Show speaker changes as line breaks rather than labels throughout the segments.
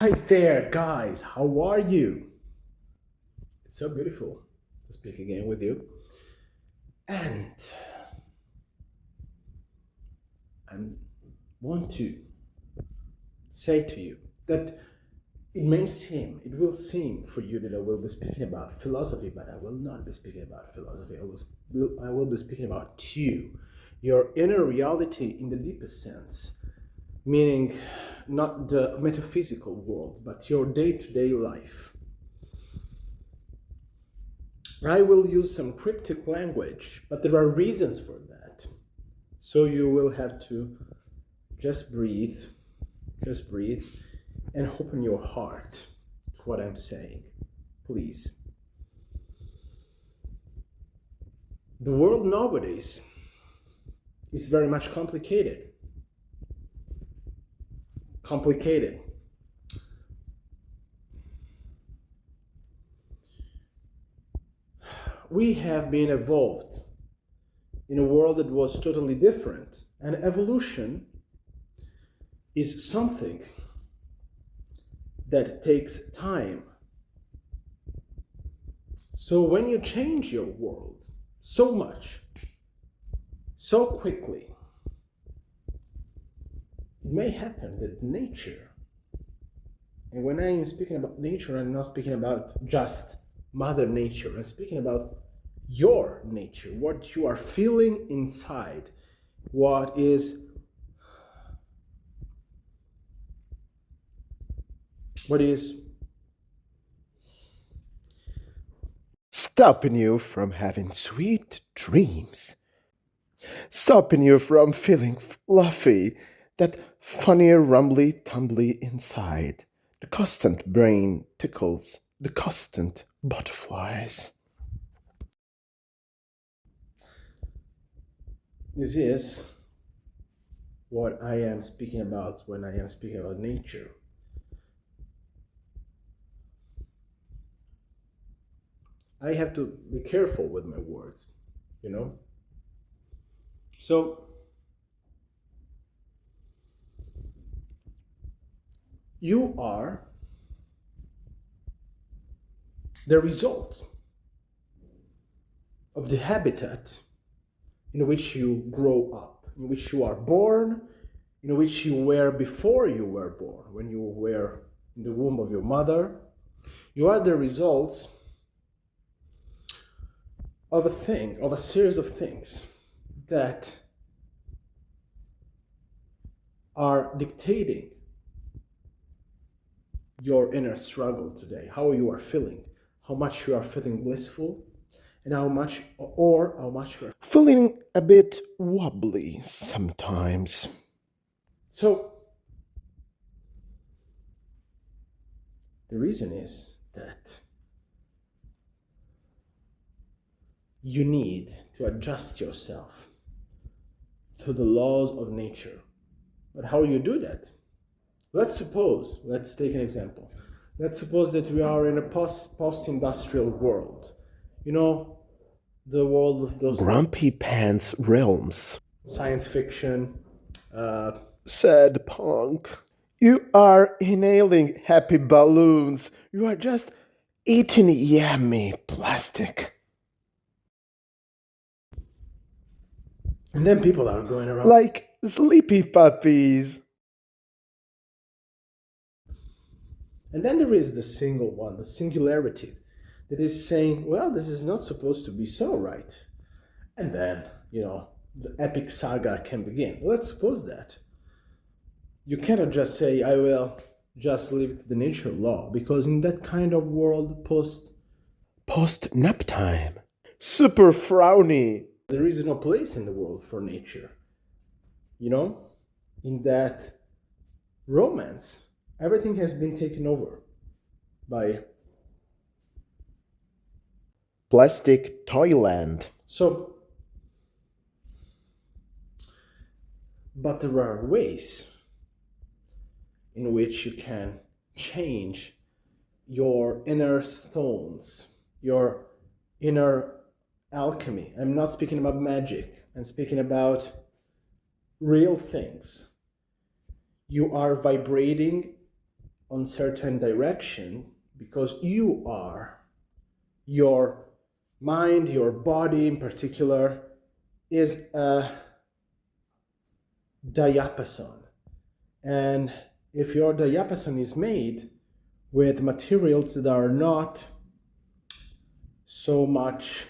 Hi there, guys. How are you? It's so beautiful to speak again with you. And I want to say to you that it will seem for you that I will be speaking about philosophy, but I will not be speaking about philosophy. I will be speaking about you, your inner reality in the deepest sense, meaning not the metaphysical world, but your day to day life. I will use some cryptic language, but there are reasons for that. So you will have to just breathe, and open your heart to what I'm saying. Please. The world nowadays is very much complicated. We have been evolved in a world that was totally different, and evolution is something that takes time. So when you change your world so much, so quickly, it may happen that nature, and when I am speaking about nature, I'm not speaking about just Mother Nature, I'm speaking about your nature, what you are feeling inside, what is stopping you from having sweet dreams, stopping you from feeling fluffy, that funny rumbly tumbly inside, the constant brain tickles, the constant butterflies. This is what I am speaking about when I am speaking about nature. I have to be careful with my words, you know? So, you are the result of the habitat in which you grow up, in which you are born, in which you were before you were born, when you were in the womb of your mother. You are the results of a series of things that are dictating your inner struggle today, how you are feeling, how much you are feeling blissful, and how much you are feeling a bit wobbly sometimes. So, the reason is that you need to adjust yourself to the laws of nature. But how you do that? Let's take an example. Let's suppose that we are in a post-industrial world. You know, the world of those grumpy pants realms. Science fiction, sad punk. You are inhaling happy balloons. You are just eating yummy plastic. And then people are going around like sleepy puppies. And then there is the single one, the singularity, that is saying, well, this is not supposed to be so, right? And then, the epic saga can begin. Let's suppose that. You cannot just say, I will just live to the nature law, because in that kind of world, post nap time, super frowny, there is no place in the world for nature. In that romance, everything has been taken over by plastic toyland. So, but there are ways in which you can change your inner stones, your inner alchemy. I'm not speaking about magic, I'm speaking about real things. You are vibrating on certain direction because you are, your mind, your body in particular, is a diapason. And if your diapason is made with materials that are not so much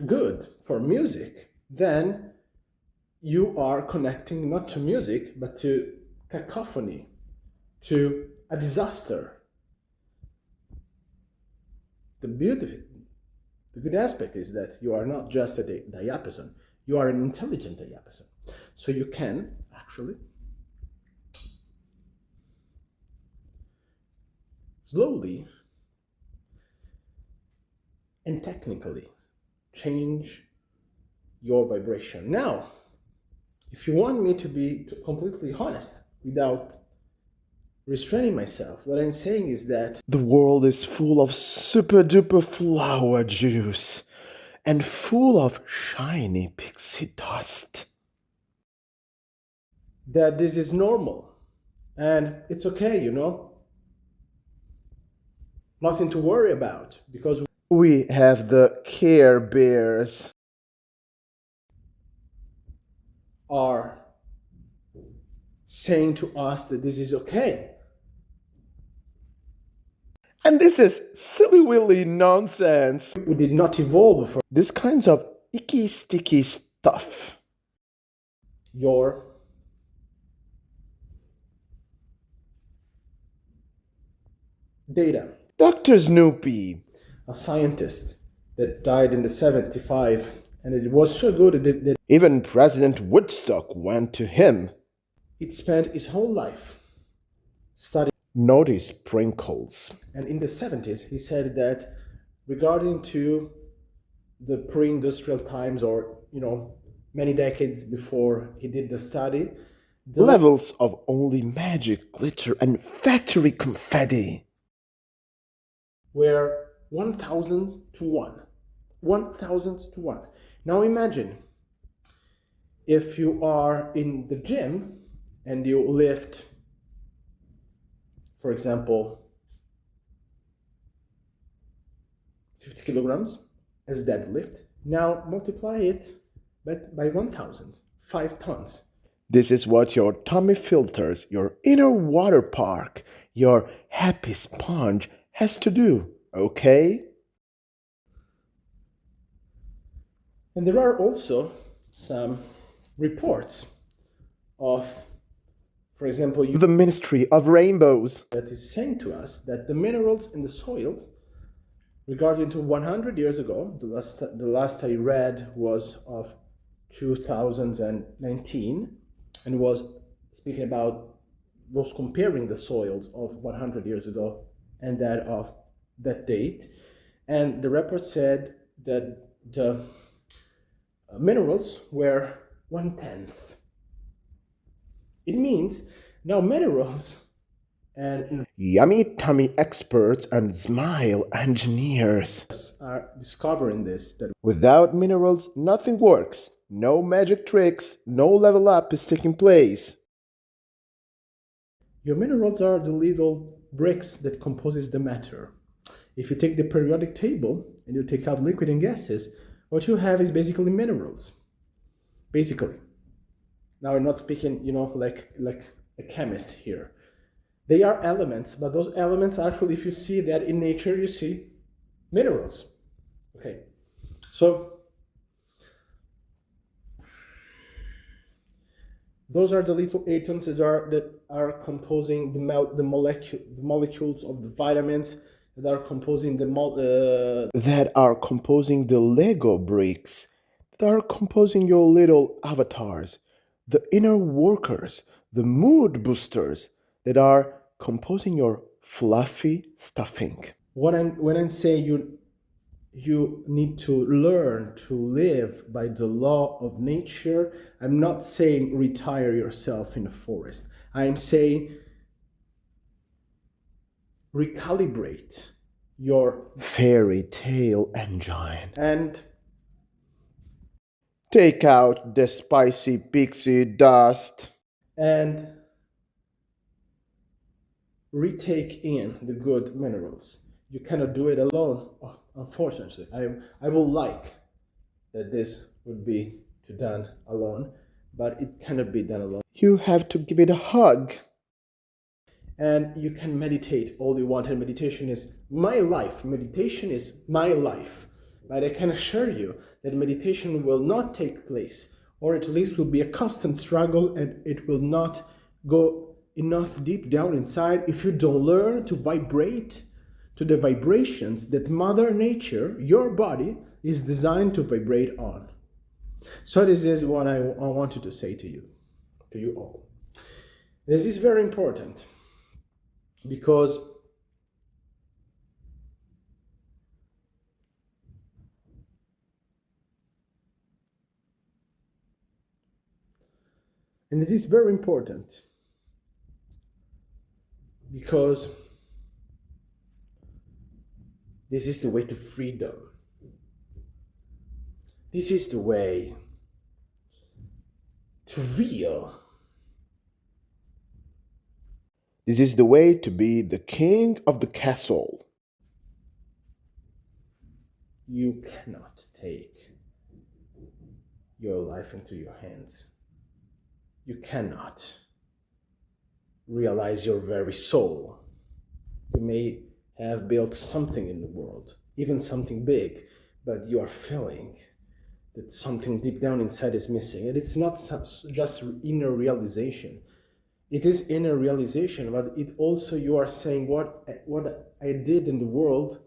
good for music, then you are connecting not to music, but to cacophony, to a disaster. The good aspect is that you are not just a diapason, you are an intelligent diapason. So you can actually slowly and technically change your vibration. Now, if you want me to be completely honest without restraining myself, what I'm saying is that
the world is full of super-duper flower juice and full of shiny pixie dust.
That this is normal and it's okay, nothing to worry about because
we have the Care Bears.
Are saying to us that this is okay.
And this is silly willy nonsense.
We did not evolve for
this kinds of icky sticky stuff.
Your data.
Dr. Snoopy,
a scientist that died in the 75, and it was so good that
even President Woodstock went to him.
It spent his whole life studying
naughty sprinkles.
And in the 70s, he said that regarding to the pre-industrial times, or many decades before he did the study,
the levels of only magic, glitter, and factory confetti
were 1,000 to 1. 1,000 to 1. Now imagine if you are in the gym and you lift, for example, 50 kilograms as deadlift. Now multiply it by 1,000, 5 tons.
This is what your tummy filters, your inner water park, your happy sponge has to do, okay?
And there are also some reports of, for example,
the Ministry of Rainbows
that is saying to us that the minerals in the soils, regarding to 100 years ago, the last I read was of 2019, and was speaking about, was comparing the soils of 100 years ago and that of that date. And the report said that the minerals were 1/10. It means now minerals and
yummy tummy experts and smile engineers
are discovering this, that
without minerals nothing works. No magic tricks, no level up is taking place.
Your minerals are the little bricks that composes the matter. If you take the periodic table and you take out liquid and gases, what you have is basically minerals. Basically. Now I'm not speaking, like a chemist here. They are elements, but those elements actually, if you see that in nature, you see minerals. Okay. So those are the little atoms that are composing the molecules of the vitamins, that are composing
that are composing the Lego bricks, that are composing your little avatars, the inner workers, the mood boosters, that are composing your fluffy stuffing.
When I'm saying you need to learn to live by the law of nature, I'm not saying retire yourself in a forest. I'm saying recalibrate your
fairy tale engine
and
take out the spicy pixie dust
and retake in the good minerals. You cannot do it alone, unfortunately. I will like that this would be done alone, but it cannot be done alone.
You have to give it a hug.
And you can meditate all you want, and meditation is my life. Meditation is my life. But I can assure you that meditation will not take place, or at least will be a constant struggle, and it will not go enough deep down inside if you don't learn to vibrate to the vibrations that Mother Nature, your body, is designed to vibrate on. So this is what I wanted to say to you all. This is very important because and it is very important because this is the way to freedom. This is the way to real.
This is the way to be the king of the castle.
You cannot take your life into your hands. You cannot realize your very soul. You may have built something in the world, even something big, but you are feeling that something deep down inside is missing. And it's not just inner realization. It is inner realization, but it also, you are saying what I did in the world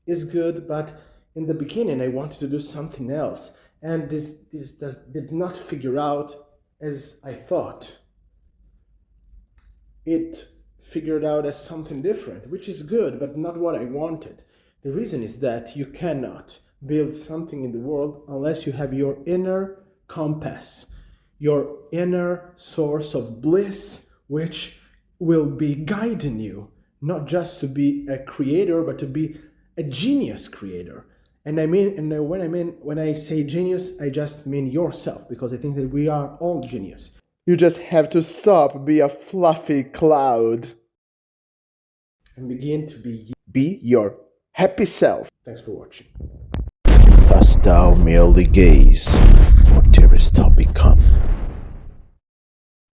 is good, but in the beginning I wanted to do something else. And this did not figure out as I thought. It figured out as something different, which is good, but not what I wanted. The reason is that you cannot build something in the world unless you have your inner compass, your inner source of bliss, which will be guiding you, not just to be a creator, but to be a genius creator. And when I say genius, I just mean yourself, because I think that we are all genius.
You just have to stop being a fluffy cloud
And begin to be.
Be your happy self.
Thanks for watching.
Dost thou merely gaze, or darest thou become?